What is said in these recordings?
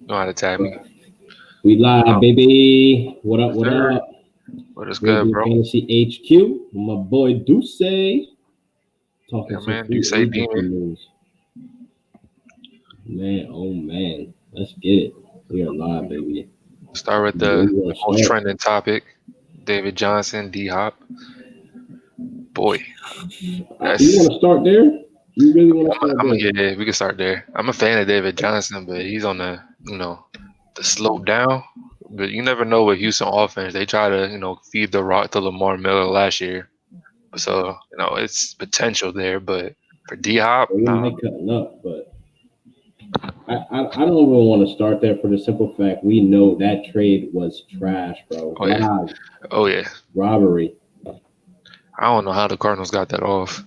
Know how to tag me. We live, Oh, baby. What up? What sir. up? What is good, Global bro? Fantasy HQ. My boy Duce talking Yeah, some man. You free say agency demon. news. Man, oh man, let's get it. We are live, baby. Start with Where the you want to most start? trending topic. David Johnson, D Hop. Boy, You want that's to start there? You really want to start I'm a, there? yeah, we can start there. I'm a fan of David Johnson, but he's on the the slope down. But you never know with Houston offense. They try to feed the rock to Lamar Miller last year, so it's potential there. But for D Hop, Well, we nah. might cutting up, but I don't even want to start there for the simple fact we know that trade was trash, bro. Oh yeah, Live oh yeah. robbery. I don't know how the Cardinals got that off.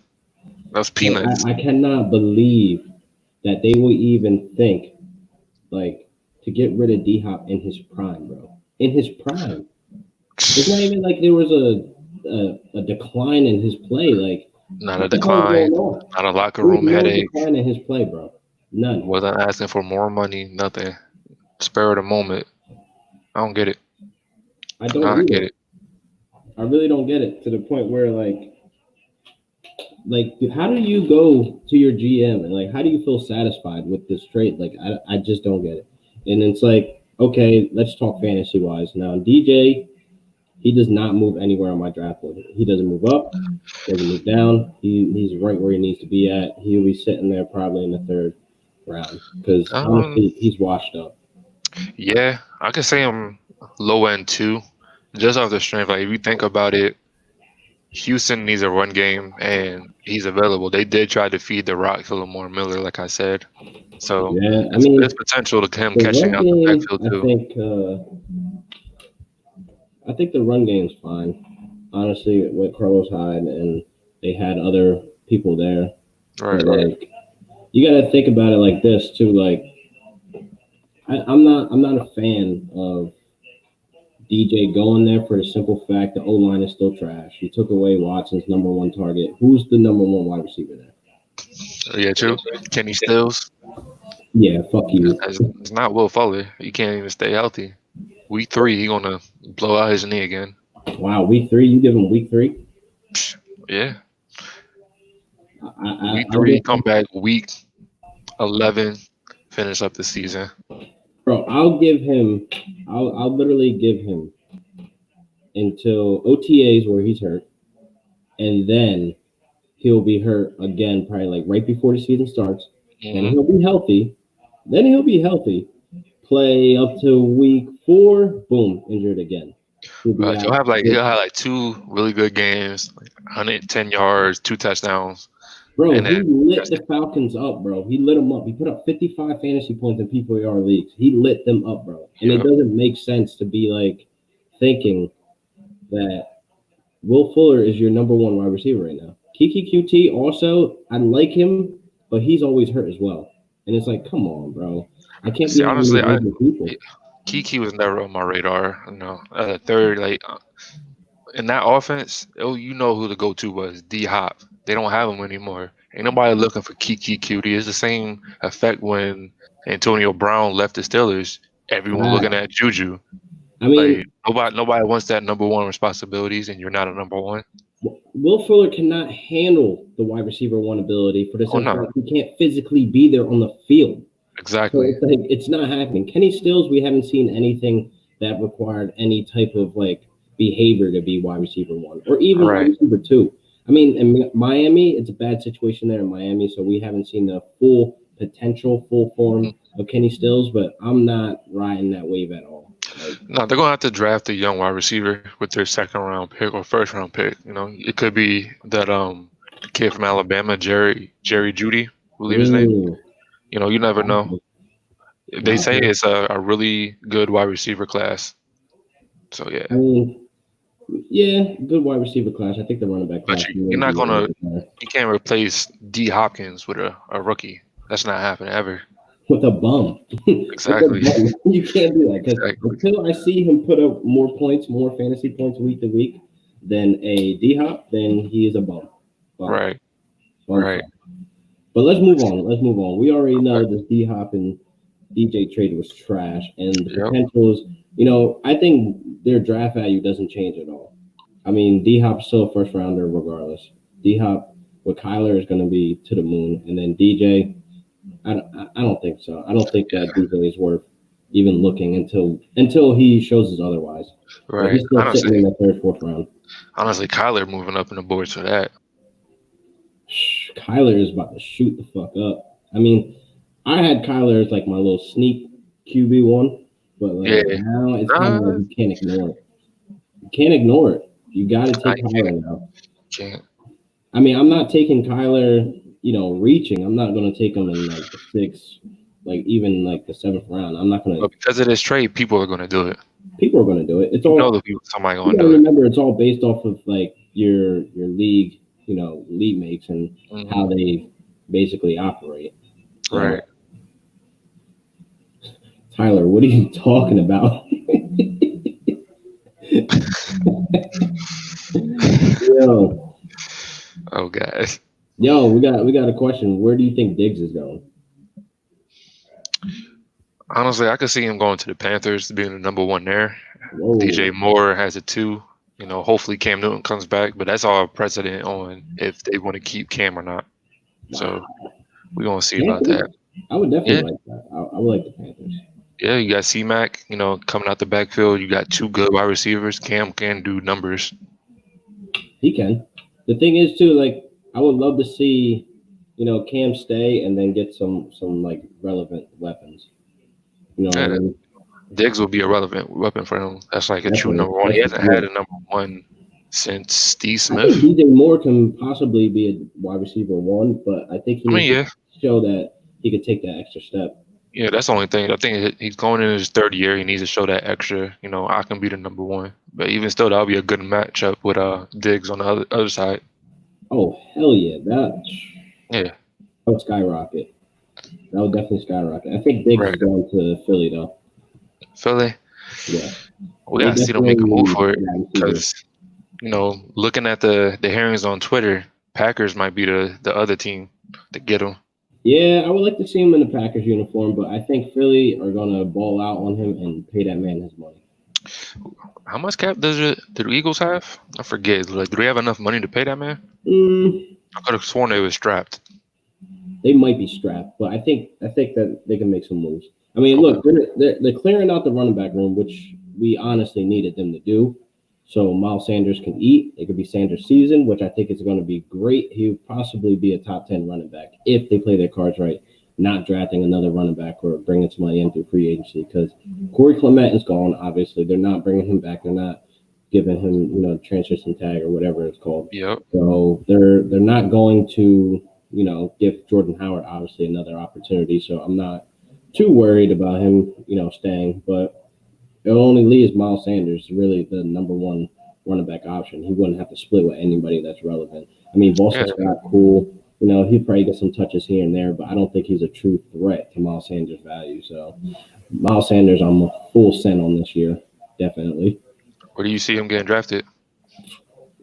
That was Like peanuts. I cannot believe that they would even think like to get rid of D Hop in his prime, bro. In his prime, it's not even like there was a decline in his play. Like Not a what the hell is decline, going on? not a locker There was room no headache. decline in his play, bro. None. Wasn't asking for more money, nothing. Spur of the moment. I don't get it. I Do don't not get either. it. I really don't get it to the point where like how do you go to your GM and like how do you feel satisfied with this trade? Like I just don't get it. And it's like okay, let's talk fantasy wise now. DJ, he does not move anywhere on my draft board. He doesn't move up, doesn't move down. He's right where he needs to be at. He'll be sitting there probably in the third round because Um, honestly, he's washed up. yeah, I could say I'm low end too, just off the strength. Like if you think about it, Houston needs a run game, and he's available. They did try to feed the rock to Lamar Miller, like I said. So Yeah, I it's mean potential to him the catching run out the game. backfield too. I think the run game's fine. Honestly, with Carlos Hyde and they had other people there, Right. but like you got to think about it like this too. Like I'm not a fan of DJ going there for the simple fact the O line is still trash. You took away Watson's number one target. Who's the number one wide receiver there? Yeah, true. Kenny Stills. Yeah, fuck you. It's not Will Fuller. He can't even stay healthy. Week 3, he gonna blow out his knee again. Wow, week three, you give him week three. Yeah. I'll Week 3, give come back. Week 11, finish up the season. bro. I'll give him. I'll literally give him until OTAs where he's hurt, and then he'll be hurt again, probably like right before the season starts. Then Hmm. he'll be healthy. Then he'll be healthy. Play up to week four. Boom, injured again. He'll be Right. out. He'll have like 2 really good games, like 110 yards, 2 touchdowns, Bro, and he then lit that's the it. Falcons up, bro. He lit them up. He put up 55 fantasy points in PPR leagues. He lit them up, bro. And it Yep. doesn't make sense to be like thinking that Will Fuller is your number one wide receiver right now. Kiki QT also, I like him, but he's always hurt as well. And it's like, come on, bro. I can't See, be having honestly, these injured people. Kiki was never on my radar. Third, like in that offense, you know who the go-to was, D Hop. They don't have him anymore. Ain't nobody looking for Kiki Cutie. It's the same effect when Antonio Brown left the Steelers. Everyone looking Facts. at Juju. I Like mean, nobody wants that number one responsibilities, and you're not a number one. Will Fuller cannot handle the wide receiver one ability for the Oh simple no, fact he can't physically be there on the field. So exactly. it's like it's not happening. Kenny Stills, we haven't seen anything that required any type of like behavior to be wide receiver one or even wide Right. receiver two. I mean, in Miami, it's a bad situation there in Miami, so we haven't seen the full potential, full form of Kenny Stills. But I'm not riding that wave at all. Like, No, they're gonna have to draft a young wide receiver with their second round pick or first round pick. It could be that kid from Alabama, Jerry Judy, I believe his name. mm, You never know. possibly, They say possibly. it's a really good wide receiver class. So yeah, I mean, yeah, good wide receiver class. I think the running back but class may you're not be a little gonna bit better. you can't replace D Hopkins with a rookie. That's not happening ever. With a bum. With a Exactly. bum. You can't do that because Exactly. until I see him put up more points, more fantasy points week to week than a D Hop, then he is a bum. Bum. Right. Bum Right. fuck. But let's move on. Let's move on. We already know Okay. this D Hop and DJ trade was trash, and the Yep. potential is, I think their draft value doesn't change at all. I mean, D Hop's still a first rounder regardless. D Hop with Kyler is going to be to the moon, and then DJ, I don't think so. I don't think that DJ is worth even looking until he shows us otherwise. But Right. he's still sitting in the third, fourth round. Honestly, Kyler moving up in the boards for that. Kyler is about to shoot the fuck up. I mean, I had Kyler as like my little sneak QB1, but like now it's kind of like you can't ignore it. You can't ignore it. You got to take Kyler now. Can't. I mean, I'm not taking Kyler, reaching. I'm not going to take him in like the sixth, like even like the seventh round. I'm not going to. But because of this trade, people are going to do it. People are going to do it. It's all. Somebody going to do it. Remember, it's all based off of like your league, league mates and how they basically operate. So, right. Tyler, what are you talking about? Yo. Oh, guys. Yo, we got a question. Where do you think Diggs is going? Honestly, I could see him going to the Panthers, being the number one there. Whoa. DJ Moore has a 2. Hopefully Cam Newton comes back, but that's all precedent on if they want to keep Cam or not. So we're gonna see about that. I would definitely like that. I would like the Panthers. Yeah, you got C-Mac, coming out the backfield. You got 2 good wide receivers. Cam can do numbers. He can. The thing is, too, like, I would love to see, Cam stay and then get some like relevant weapons. What I mean? Diggs will be a relevant weapon for him. That's like a true number one. He hasn't had a number one since Steve Smith. I think DJ Moore can possibly be a wide receiver 1, but I think he needs to show that he could take that extra step. Yeah, that's the only thing. I think he's going in his 3rd year. He needs to show that extra. I can be the number 1. But even still, that'll be a good matchup with Diggs on the other side. Oh, hell yeah. That would skyrocket. That would definitely skyrocket. I think Diggs is going to Philly, though. Philly? Yeah. We got to see them make a move for it. Because, looking at the hearings on Twitter, Packers might be the other team to get him. Yeah, I would like to see him in the Packers uniform, but I think Philly are going to ball out on him and pay that man his money. How much cap do the Eagles have? I forget. Like, do they have enough money to pay that man? I could have sworn they were strapped. They might be strapped, but I think that they can make some moves. I mean, look, they're clearing out the running back room, which we honestly needed them to do. So Miles Sanders can eat. It could be Sanders' season, which I think is going to be great. He would possibly be a top 10 running back if they play their cards right, not drafting another running back or bringing somebody in through free agency. Because Corey Clement is gone, obviously. They're not bringing him back. They're not giving him, transition tag or whatever it's called. Yep. So they're not going to, give Jordan Howard, obviously, another opportunity. So I'm not too worried about him, staying. But it only leaves Miles Sanders really the number 1 running back option. He wouldn't have to split with anybody that's relevant. I mean, Boston Scott, cool. He'd probably get some touches here and there, but I don't think he's a true threat to Miles Sanders' value. So Miles Sanders, I'm a full send on this year, definitely. Where do you see him getting drafted?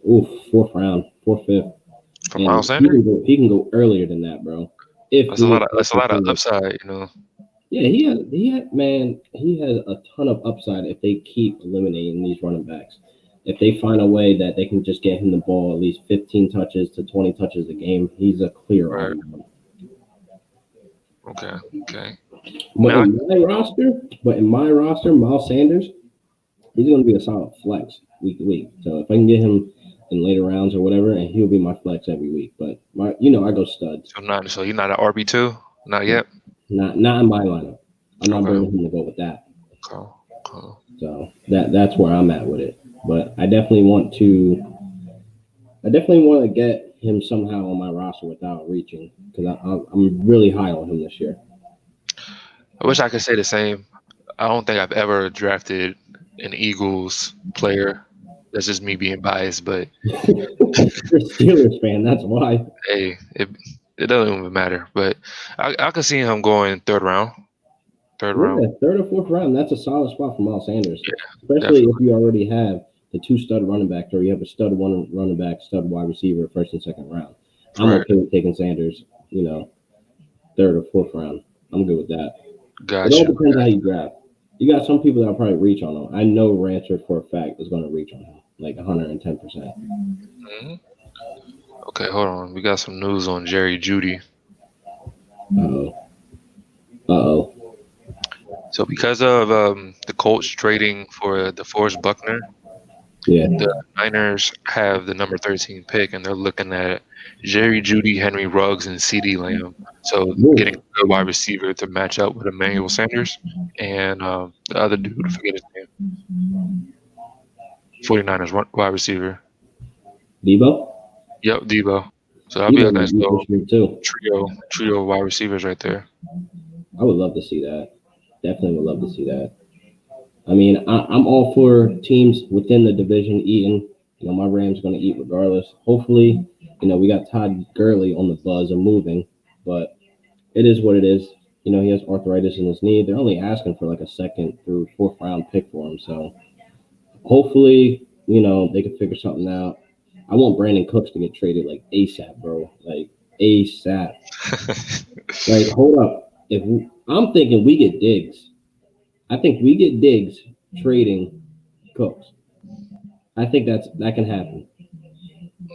Ooh, 4th round, 4th, 5th. For Miles Sanders? He can go earlier than that, bro. That's a lot of upside, Yeah, he has a ton of upside if they keep eliminating these running backs. If they find a way that they can just get him the ball at least 15 touches to 20 touches a game, he's a clear all-around. Okay. But in my roster, Miles Sanders, he's going to be a solid flex week to week. So if I can get him in later rounds or whatever, and he'll be my flex every week. But I go studs. So you're not an RB2? Not yet? Not in my lineup. I'm not bringing him to go with that. Okay. So that's where I'm at with it. But I definitely want to get him somehow on my roster without reaching, because I'm really high on him this year. I wish I could say the same. I don't think I've ever drafted an Eagles player. That's just me being biased, but you're a Steelers fan, that's why. Hey, it doesn't even matter. But I could see him going 3rd round. 3rd round. 3rd or 4th round. That's a solid spot for Miles Sanders. Yeah, especially if you already have the 2 stud running backs, or you have a stud 1 running back, stud wide receiver, 1st and 2nd round. I'm okay with taking Sanders, 3rd or 4th round. I'm good with that. It all Gotcha. depends how you draft. You got some people that'll probably reach on him. I know Rancher for a fact is going to reach on him like 110%. Mhm. Okay, hold on. We got some news on Jerry Judy. Uh-oh. Uh-oh. So because of the Colts trading for DeForest Buckner, Yeah. the Niners have the number 13 pick, and they're looking at Jerry Judy, Henry Ruggs, and CeeDee Lamb. So Ooh. getting a good wide receiver to match up with Emmanuel Sanders and the other dude, I forget his name, 49ers wide receiver. Debo? Yep, Debo. So that'll be Debo a nice would be little interesting too. trio of wide receivers right there. I would love to see that. Definitely would love to see that. I mean, I'm all for teams within the division eating. You know, my Rams going to eat regardless. Hopefully, you know, we got Todd Gurley on the buzz of moving, but it is what it is. You know, he has arthritis in his knee. They're only asking for like a second through fourth round pick for him. So hopefully, you know, they can figure something out. I want Brandon Cooks to get traded like ASAP, bro. Like ASAP. Like, hold up. I'm thinking we get Diggs. I think we get Diggs trading Cooks. I think that can happen.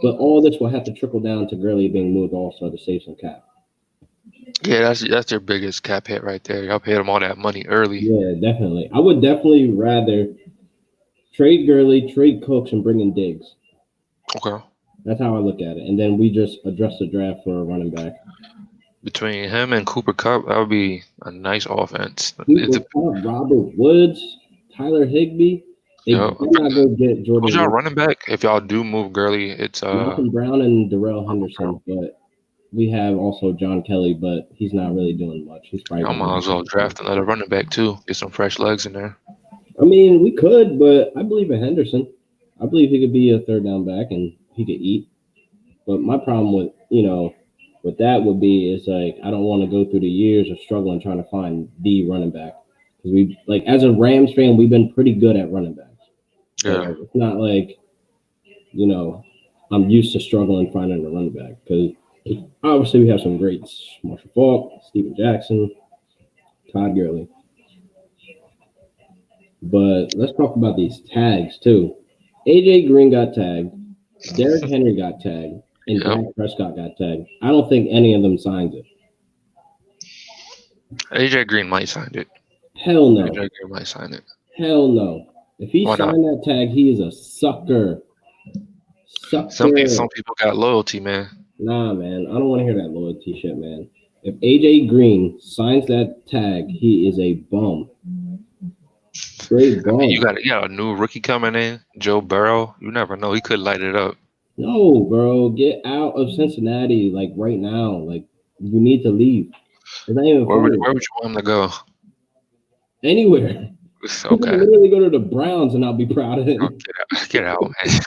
But all this will have to trickle down to Gurley being moved also to save some cap. Yeah, that's their biggest cap hit right there. Y'all paid them all that money early. Yeah, definitely. I would definitely rather trade Gurley, trade Cooks, and bring in Diggs. Okay. That's how I look at it. And then we just address the draft for a running back. Between him and Cooper Kupp, that would be a nice offense. Cooper Kupp, Robert Woods, Tyler Higbee. They better not go get Jordan. Who's y'all running back? If y'all do move Gurley, it's Malcolm Brown and Darrell Henderson, but we have also John Kelly, but he's not really doing much. He's probably. I might as well draft another running back too. Get some fresh legs in there. I mean, we could, but I believe in Henderson. I believe he could be a third down back and he could eat. But my problem with with that would be is like I don't want to go through the years of struggling trying to find the running back because we like as a Rams fan we've been pretty good at running backs. So Yeah. it's not like I'm used to struggling finding a running back because obviously we have some greats: Marshall Faulk, Steven Jackson, Todd Gurley. But let's talk about these tags too. AJ Green got tagged, Derrick Henry got tagged, and Dak Prescott got tagged. I don't think any of them signs it. AJ Green might sign it. Hell no. AJ Green might sign it. Hell no. If he signed that tag, he is a sucker. Some people got loyalty, man. Nah, man. I don't want to hear that loyalty shit, man. If AJ Green signs that tag, he is a bum. Straight bum. I mean, you got a new rookie coming in, Joe Burrow. You never know. He could light it up. No, bro. Get out of Cincinnati, like, right now. Like, you need to leave. It's not even where would you want him to go? Anywhere. Okay. Literally go to the Browns and I'll be proud of him. Oh, get out, man.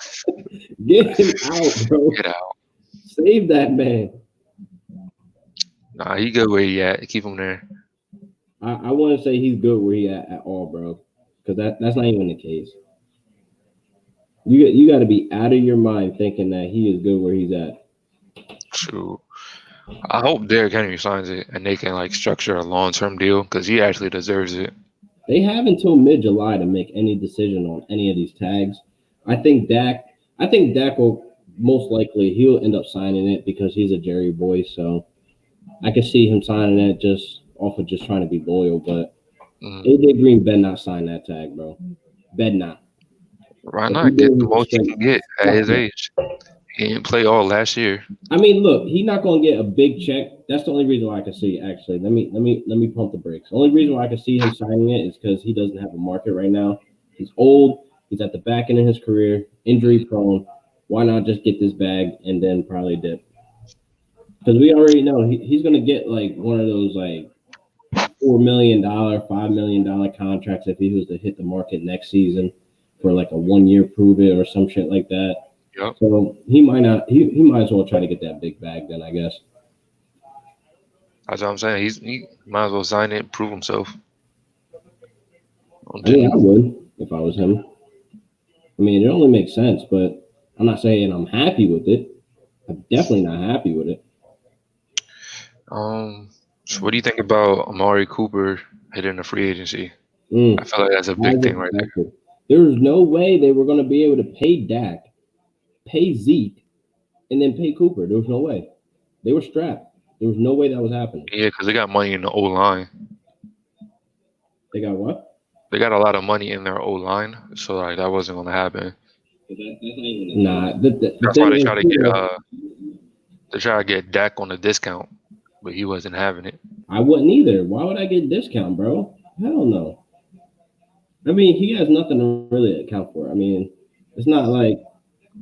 Get him out, bro. Get out. Save that man. Nah, he good where he at. Keep him there. I want to say he's good where he at all, bro. Because that's not even the case. You got to be out of your mind thinking that he is good where he's at. True. I hope Derrick Henry signs it and they can structure a long-term deal because he actually deserves it. They have until mid-July to make any decision on any of these tags. I think Dak will most likely he'll end up signing it because he's a Jerry boy. So I can see him signing it just off of just trying to be loyal. But AJ Green better not sign that tag, bro. Bet not. Why not get the most he can get at his age? He didn't play all last year. I mean, look, he's not going to get a big check. That's the only reason why I can see. Actually, let me pump the brakes. The only reason why I can see him signing it is because he doesn't have a market right now. He's old. He's at the back end of his career, injury prone. Why not just get this bag and then probably dip? Because we already know he's going to get one of those $4 million, $5 million contracts if he was to hit the market next season for a 1 year prove it or some shit like that. Yep. So he might not. He might as well try to get that big bag then, I guess. That's what I'm saying. He might as well sign it, prove himself. I would if I was him. I mean, it only makes sense, but I'm not saying I'm happy with it. I'm definitely not happy with it. So what do you think about Amari Cooper hitting the free agency. Mm. I feel like that's a big thing right there. There was no way they were going to be able to pay Dak, pay Zeke, and then pay Cooper. There was no way. They were strapped. There was no way that was happening. Yeah, because they got money in the O line. They got what? They got a lot of money in their O line, so like that wasn't gonna happen. Nah, That's why they try to get Dak on a discount, but he wasn't having it. I wouldn't either. Why would I get a discount, bro? Hell no. I mean, he has nothing to really account for. I mean, it's not like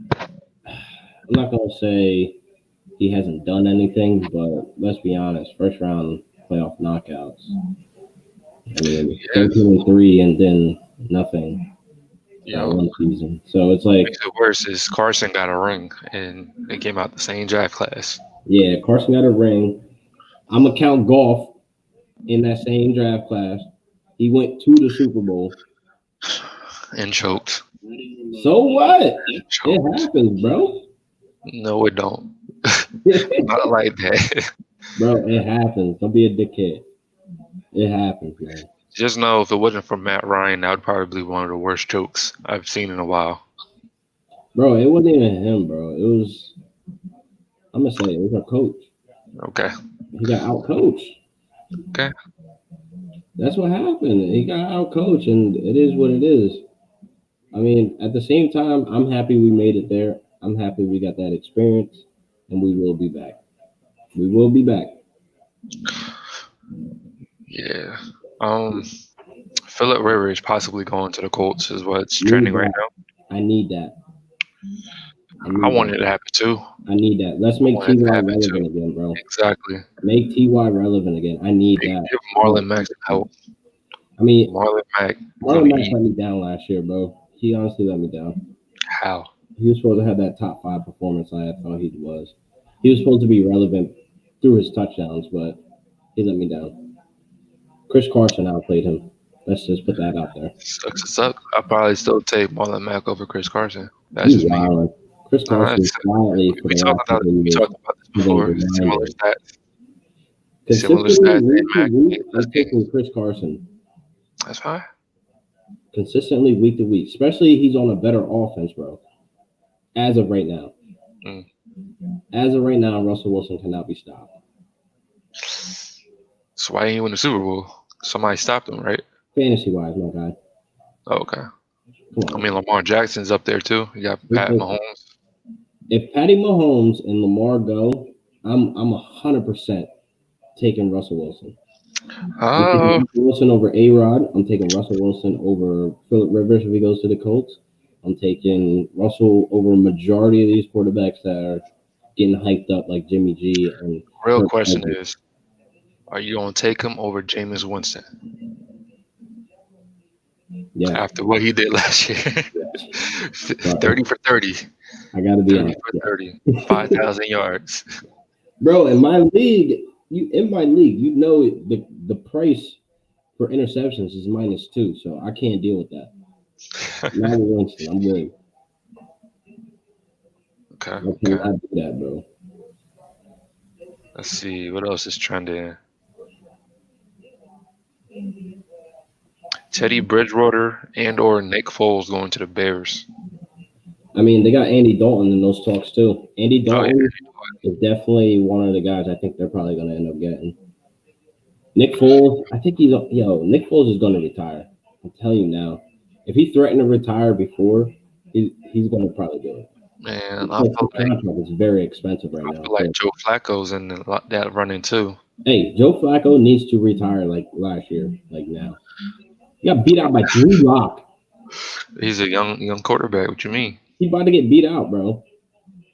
I'm not gonna say he hasn't done anything, but let's be honest, first round playoff knockouts. I mean, 13-3 and then nothing. Yeah. One season. So it's like, what makes it worse is Carson got a ring and they came out the same draft class. Yeah, Carson got a ring. I'm gonna count Goff in that same draft class. He went to the Super Bowl and choked. So what? It happens, bro. No, it don't. Not like that. Bro, it happens. Don't be a dickhead. It happens, man. Just know if it wasn't for Matt Ryan, that would probably be one of the worst chokes I've seen in a while. Bro, it wasn't even him, bro. It was, I'm going to say, it was our coach. Okay. He got out-coached. Okay. That's what happened. He got out-coached, and it is what it is. I mean, at the same time, I'm happy we made it there. I'm happy we got that experience, and we will be back. We will be back. Yeah. Phillip Rivers possibly going to the Colts is what's trending right now. I need that. I want it to happen too. I need that. Let's make Ty relevant again, bro. Exactly. Make Ty relevant again. I need that. Give Marlon Mack some help. I mean, Marlon Mack let me down last year, bro. He honestly let me down. How? He was supposed to have that top 5 performance I thought he was. He was supposed to be relevant through his touchdowns, but he let me down. Chris Carson outplayed him. Let's just put that out there. Sucks. I'll probably still take Marlon Mack over Chris Carson. That's just me. Chris Carson quietly. We talked about this before. Similar stats. I'm taking Chris Carson. That's fine. Consistently week to week, especially he's on a better offense, bro. As of right now. As of right now, Russell Wilson cannot be stopped. So why ain't he win the Super Bowl? Somebody stopped him, right? Fantasy-wise, my guy. Oh, okay. I mean, Lamar Jackson's up there, too. You got Pat Mahomes. If Patty Mahomes and Lamar go, I'm 100% taking Russell Wilson. Russell Wilson over A-Rod. I'm taking Russell Wilson over Phillip Rivers if he goes to the Colts. I'm taking Russell over a majority of these quarterbacks that are getting hyped up like Jimmy G. And real question is, are you going to take him over Jameis Winston? Yeah. After what he did last year. 30 for 30. I got to be 30 for 30. 5,000 yards. Bro, in my league, you know the price for interceptions is -2, so I can't deal with that. Now Winston, I'm good. Okay. I cannot do that, bro. Let's see what else is trending. Teddy Bridgewater and/or Nick Foles going to the Bears. I mean, they got Andy Dalton in those talks too. Andy Dalton is definitely one of the guys I think they're probably going to end up getting. Nick Foles, I think Nick Foles is going to retire. I'm telling you now. If he threatened to retire before, he's going to probably do it. Man, I feel like it's very expensive right now. I feel like Joe Flacco's in that running too. Hey, Joe Flacco needs to retire like last year, like now. He got beat out by Drew Lock. He's a young quarterback. What you mean? He's about to get beat out, bro.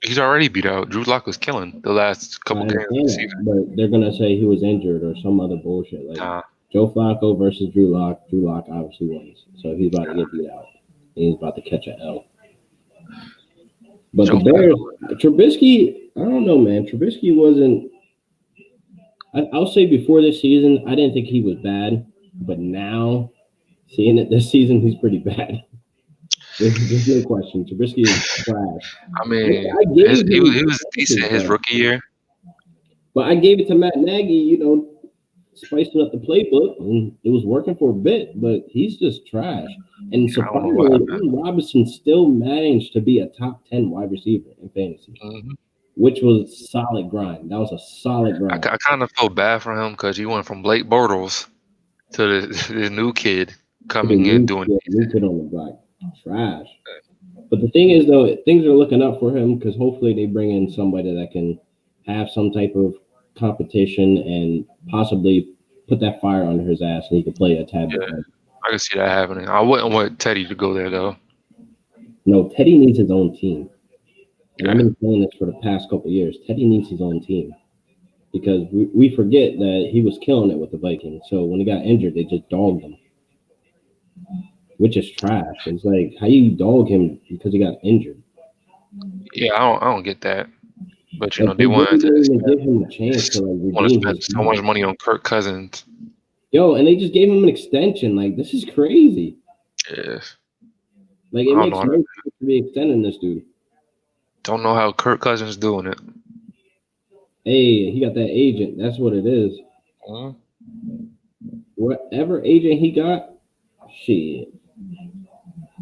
He's already beat out. Drew Lock was killing the last couple games of the season. But they're gonna say he was injured or some other bullshit. Like Joe Flacco versus Drew Lock. Drew Lock obviously wins, so he's about to get beat out. And he's about to catch an L. But the Bears, Trubisky, I don't know, man. Trubisky wasn't. I'll say before this season, I didn't think he was bad, but now, seeing it this season, he's pretty bad. There's no question. Trubisky is trash. I mean, he was decent his rookie year. But I gave it to Matt Nagy, spicing up the playbook, and it was working for a bit, but he's just trash. And I don't know what surprisingly, happened. Allen Robinson still managed to be a top 10 wide receiver in fantasy, Mhm. which was solid grind. That was a solid grind. I kind of feel bad for him because he went from Blake Bortles to the new kid To the coming in doing new kid on the block. Trash. But the thing is, though, things are looking up for him because hopefully they bring in somebody that can have some type of competition and possibly put that fire under his ass and he can play a tad bit Yeah, better. I can see that happening. I wouldn't want Teddy to go there though. No, Teddy needs his own team. And I've Yeah, been saying this for the past couple of years. Teddy needs his own team because we forget that he was killing it with the Vikings. So when he got injured, they just dogged him, which is trash. It's like, how you dog him because he got injured? yeah, I don't get that. But Like, they they wanted really to didn't even give him a chance to like want to redeem spend his so value. much money on Kirk Cousins. Yo, and they just gave him an extension. Like, this is crazy. Yeah, Like, I it don't makes know. no sense to be extending this dude. Don't know how Kirk Cousins doing it. Hey, he got that agent. That's what it is. Mhm. Whatever agent he got, shit.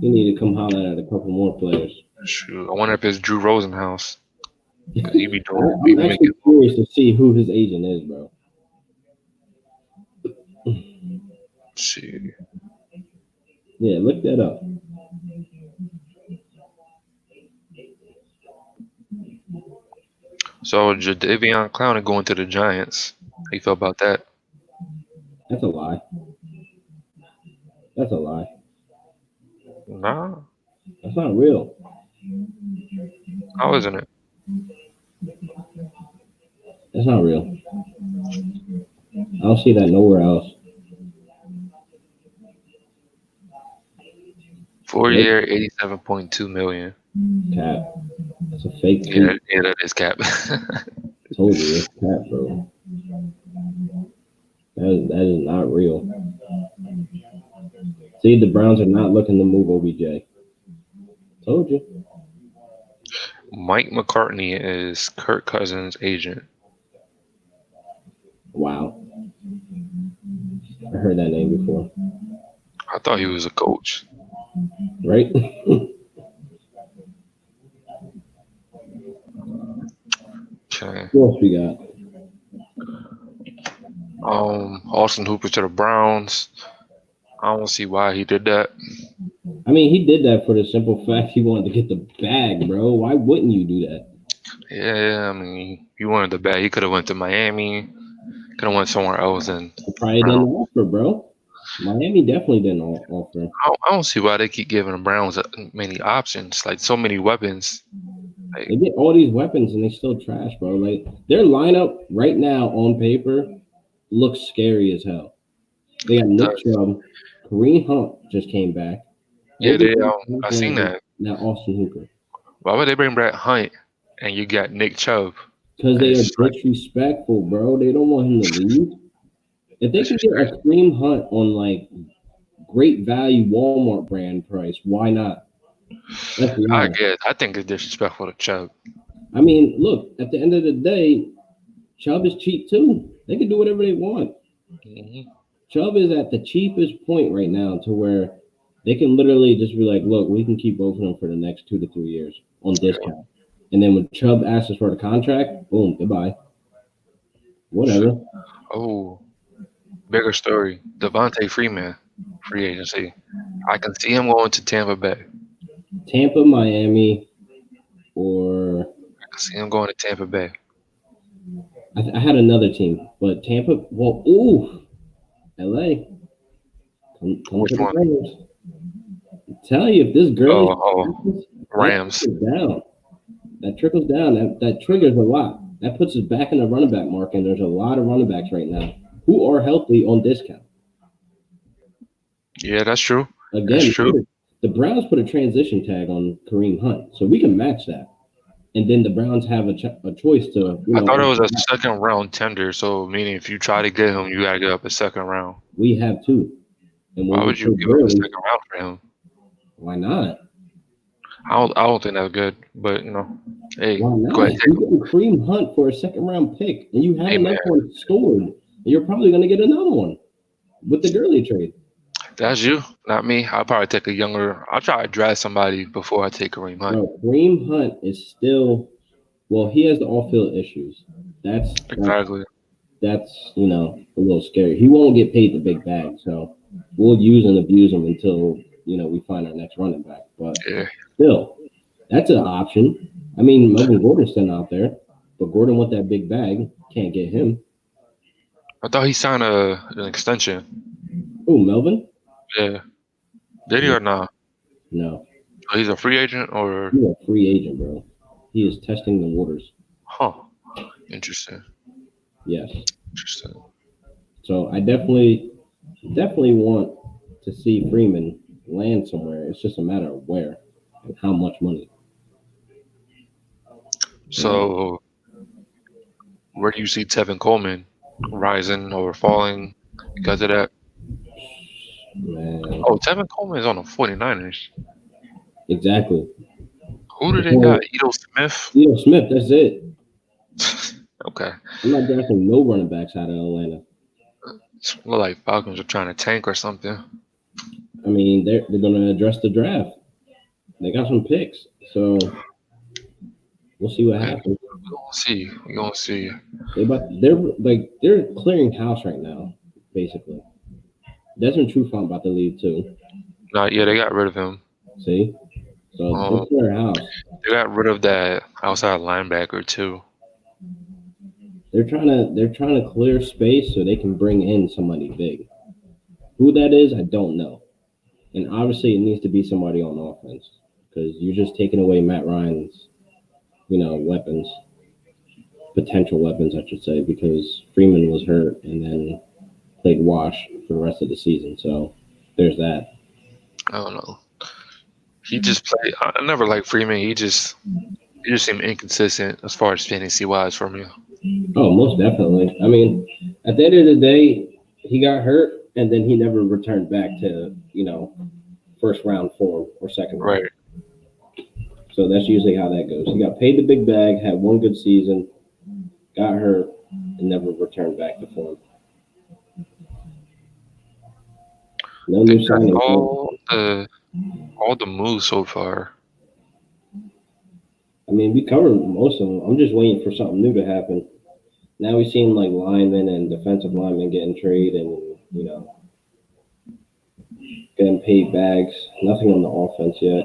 He need to come holler at a couple more players. Shoot, I wonder if it's Drew Rosenhaus. 'Cause he be doing, he I'm be actually making. curious to see who his agent is, bro. Shit. Yeah, look that up. So Jadeveon Clowney going to the Giants. How you feel about that? That's a lie. That's a lie. Nah, That's not real. how isn't it? That's not real. I don't see that nowhere else. 4-year, $87.2 million. Cap. That's a fake Yeah, tweet. that is cap. Told you, it's cap, bro. That is not real. See, the Browns are not looking to move OBJ. Told you. Mike McCartney is Kirk Cousins' agent. Wow. I heard that name before. I thought he was a coach. Right? Okay. Who else we got? Austin Hooper to the Browns. I don't see why he did that. I mean, he did that for the simple fact he wanted to get the bag, bro. Why wouldn't you do that? Yeah, I mean, he wanted the bag. He could have went to Miami. Could have went somewhere else. And He probably didn't offer, bro. Miami definitely didn't offer. I don't see why they keep giving the Browns many options, like so many weapons. Like, They get all these weapons and they still trash, bro. Like, their lineup right now on paper looks scary as hell. They got Nick Chubb, Kareem Hunt just came back. Yeah, I seen that. Now Austin Hooper. Why would they bring back Hunt and you got Nick Chubb? Because they are disrespectful, bro. They don't want him to leave. If they can get a Kareem Hunt on like great value Walmart brand price, why not? I guess. I think it's disrespectful to Chubb. I mean, look, at the end of the day, Chubb is cheap too. They can do whatever they want. Mm-hmm. Chubb is at the cheapest point right now to where they can literally just be like, look, we can keep both of them for the next 2 to 3 years on discount. And then when Chubb asks us for the contract, boom, goodbye. Whatever. Oh, bigger story. Devontae Freeman, free agency. I can see him going to Tampa Bay. Tampa, Miami, or I can see him going to Tampa Bay. I had another team, but Tampa. Well, LA. Come Which to the one? Rams. I'm telling you, if this girl Rams. That trickles down. That triggers a lot. That puts us back in the running back market. And there's a lot of running backs right now who are healthy on discount. Yeah, that's true. Again, that's true. The Browns put a transition tag on Kareem Hunt, so we can match that. And then the Browns have a choice to. I thought it was a second round tender, so meaning if you try to get him, you gotta give up a second round. We have two. And why would you give up a second round for him? Why not? I don't think that's good, but hey, why not? go ahead. You're getting Kareem Hunt for a second round pick, and you have enough one stored. You're probably going to get another one with the Gurley trade. That's you, not me. I'll probably take a younger. I'll try to draft somebody before I take Kareem Hunt. Bro, Kareem Hunt is still, well, he has the off-field issues. That's Exactly. that's a little scary. He won't get paid the big bag, so we'll use and abuse him until we find our next running back. But Yeah. still, that's an option. I mean, Melvin Gordon's still out there, but Gordon with that big bag can't get him. I thought he signed an extension. Oh, Melvin? Yeah. Did he or not? No, He's a free agent or? he's a free agent, bro. He is testing the waters. Huh. Interesting. Yes. Interesting. So I definitely want to see Freeman land somewhere. It's just a matter of where and how much money. So, where do you see Tevin Coleman rising or falling because of that? Man, Oh, Tevin Coleman is on the 49ers. exactly. Who do they got? Edo Smith? Edo Smith, that's it. Okay. I'm not drafting no running backs out of Atlanta. It's look like Falcons are trying to tank or something. I mean, they're going to address the draft. They got some picks, so we'll see what happens. We're gonna see. They're clearing house right now, basically. Desmond Trufant about to leave too. Yeah, they got rid of him. See, so they're clearing house. They got rid of that outside linebacker too. They're trying to clear space so they can bring in somebody big. Who that is, I don't know. And obviously, it needs to be somebody on offense because you're just taking away Matt Ryan's, weapons, potential weapons, I should say, because Freeman was hurt and then played wash for the rest of the season. So there's that. I don't know. He just played. I never liked Freeman. He just seemed inconsistent as far as fantasy wise for me. Oh, most definitely. I mean, at the end of the day, he got hurt and then he never returned back to, first round form or second round. Right. So that's usually how that goes. He got paid the big bag, had one good season, got hurt, and never returned back to form. No new signing. All the moves so far. I mean, we covered most of them. I'm just waiting for something new to happen. Now we've seen like linemen and defensive linemen getting traded and, getting paid bags. Nothing on the offense yet.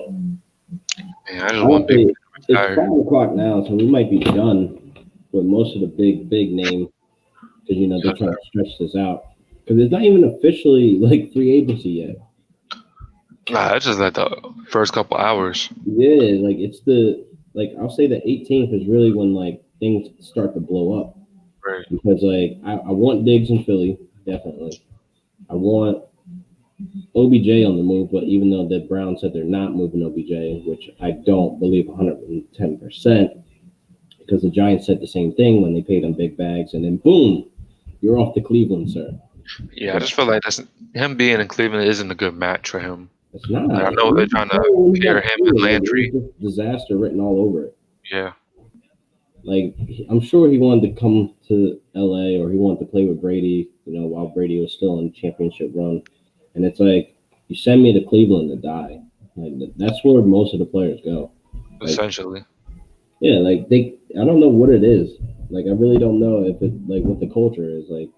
Man, I just want big. It's 5 o'clock now, so we might be done with most of the big name because, they're trying to stretch this out. Because it's not even officially like free agency yet. Nah, it's just like the first couple hours. Yeah, like I'll say the 18th is really when like things start to blow up. Right. Because like I want Diggs in Philly, definitely. I want OBJ on the move, but even though the Browns said they're not moving OBJ, which I don't believe 110%, because the Giants said the same thing when they paid him big bags, and then boom, you're off to Cleveland, sir. Yeah, I just feel like him being in Cleveland isn't a good match for him. It's not. Like, I know they're trying to pair him and Landry. Disaster written all over it. Yeah. Like, I'm sure he wanted to come to LA or he wanted to play with Brady, while Brady was still in championship run. And it's like, you send me to Cleveland to die. Like, that's where most of the players go. Essentially. Yeah, like I don't know what it is. Like, I really don't know if it, like, what the culture is, like,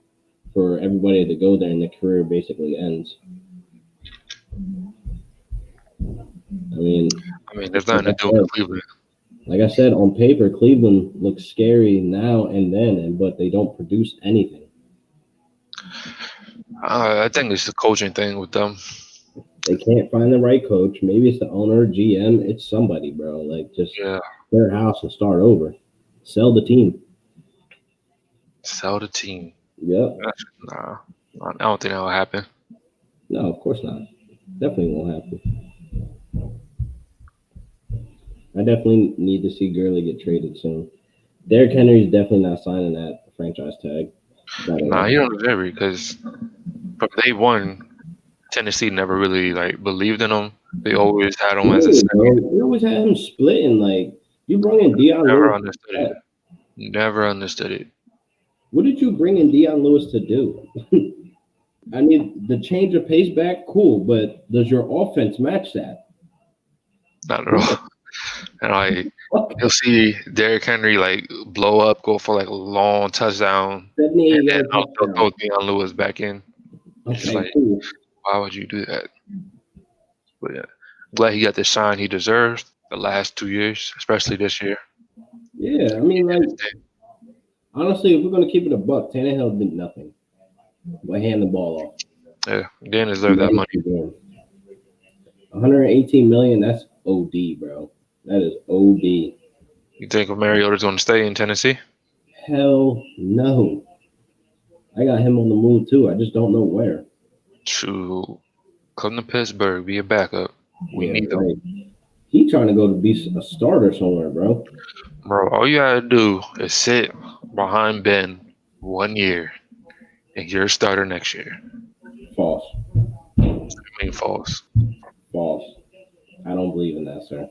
for everybody to go there and the career basically ends. I mean, there's nothing to do with Cleveland. Like I said, on paper, Cleveland looks scary now and then, but they don't produce anything. I think it's the coaching thing with them. They can't find the right coach. Maybe it's the owner, GM. It's somebody, bro. Like, just clear house and start over. Sell the team. Sell the team. Yep. Nah, I don't think that will happen. No, of course not. Definitely won't happen. I definitely need to see Gurley get traded soon. Derrick Henry's definitely not signing that franchise tag. Nah, he don't deserve it because from day one, Tennessee never really believed in him. They always had him as a second. They always had him splitting. Like, you brought in Deion. Never understood it. Never understood it. What did you bring in Deion Lewis to do? I mean, the change of pace back, cool, but does your offense match that? Not at all. And like you'll see Derrick Henry like blow up, go for like a long touchdown, 78 and then yard they'll touchdown. throw Deion Lewis back in. It's just Okay, like, cool. why would you do that? But yeah, glad he got the shine he deserved the last 2 years, especially this year. Yeah, I mean, like, honestly, if we're going to keep it a buck, Tannehill did nothing but hand the ball off. Yeah, didn't deserve that money. 118 million, that's OD, bro. That is OD. You think Mariota's going to stay in Tennessee? Hell no. I got him on the move too. I just don't know where. Shoot, come to Pittsburgh, be a backup. We need him. Right. He trying to go to be a starter somewhere, bro. Bro, all you gotta do is sit behind Ben 1 year, and you're a starter next year. False. I mean, false. False. I don't believe in that, sir.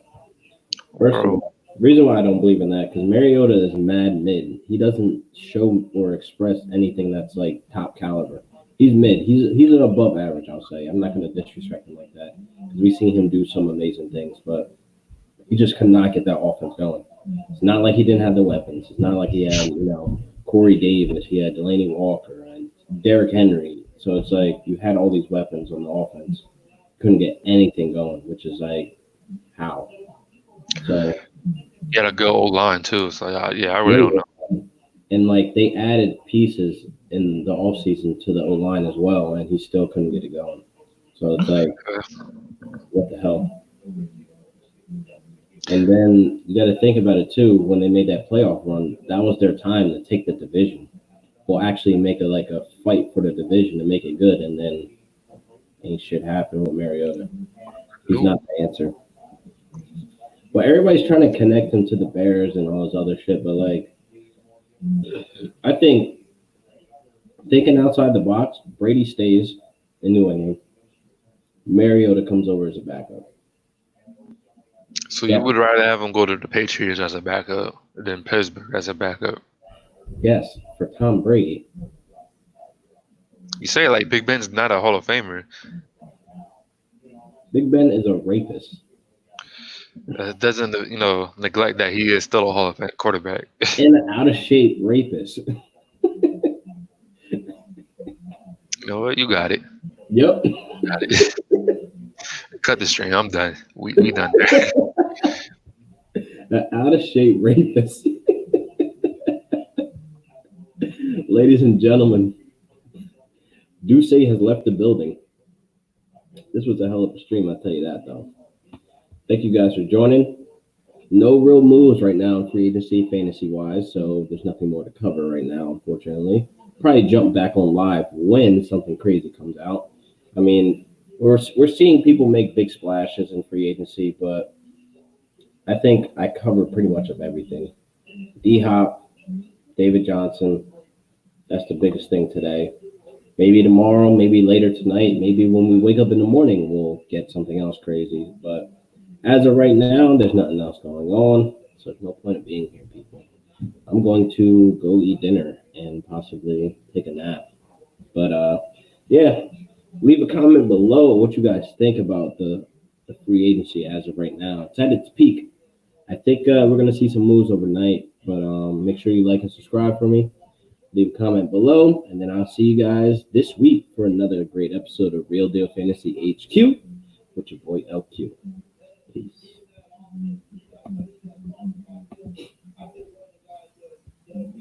First of Bro, all, the reason why I don't believe in that because Mariota is mad mid. He doesn't show or express anything that's like top caliber. He's mid. He's an above average, I'll say. I'm not going to disrespect him like that because we've seen him do some amazing things, but he just could not get that offense going. It's not like he didn't have the weapons. It's not like he had, Corey Davis. He had Delaney Walker and Derrick Henry. So it's like you had all these weapons on the offense. Couldn't get anything going, which is like, how? So he had a good old line too. So I really don't know. And like they added pieces in the offseason to the O line as well, and he still couldn't get it going. So it's like, what the hell? And then you got to think about it too. When they made that playoff run, that was their time to take the division, or actually make it like a fight for the division to make it good. And then ain't shit happened with Mariota. He's not the answer. But everybody's trying to connect him to the Bears and all this other shit. But like, I think thinking outside the box, Brady stays in New England. Mariota comes over as a backup. So you would rather have him go to the Patriots as a backup than Pittsburgh as a backup? Yes, for Tom Brady. You say like Big Ben's not a Hall of Famer. Big Ben is a rapist. Doesn't neglect that he is still a Hall of Fame quarterback. And an out of shape rapist. You know what? You got it. Yep. Got it. Cut the string. I'm done. We done there. An out of shape rapist. Ladies and gentlemen, Duce has left the building. This was a hell of a stream, I'll tell you that, though. Thank you guys for joining. No real moves right now in free agency, fantasy-wise, so there's nothing more to cover right now, unfortunately. Probably jump back on live when something crazy comes out. I mean, we're seeing people make big splashes in free agency, but I think I covered pretty much of everything. D-Hop, David Johnson, that's the biggest thing today. Maybe tomorrow, maybe later tonight, maybe when we wake up in the morning, we'll get something else crazy. But as of right now, there's nothing else going on, so there's no point of being here, people. I'm going to go eat dinner and possibly take a nap. But, yeah, leave a comment below what you guys think about the free agency as of right now. It's at its peak. I think we're going to see some moves overnight, but make sure you like and subscribe for me. Leave a comment below, and then I'll see you guys this week for another great episode of Real Deal Fantasy HQ with your boy LQ. Peace.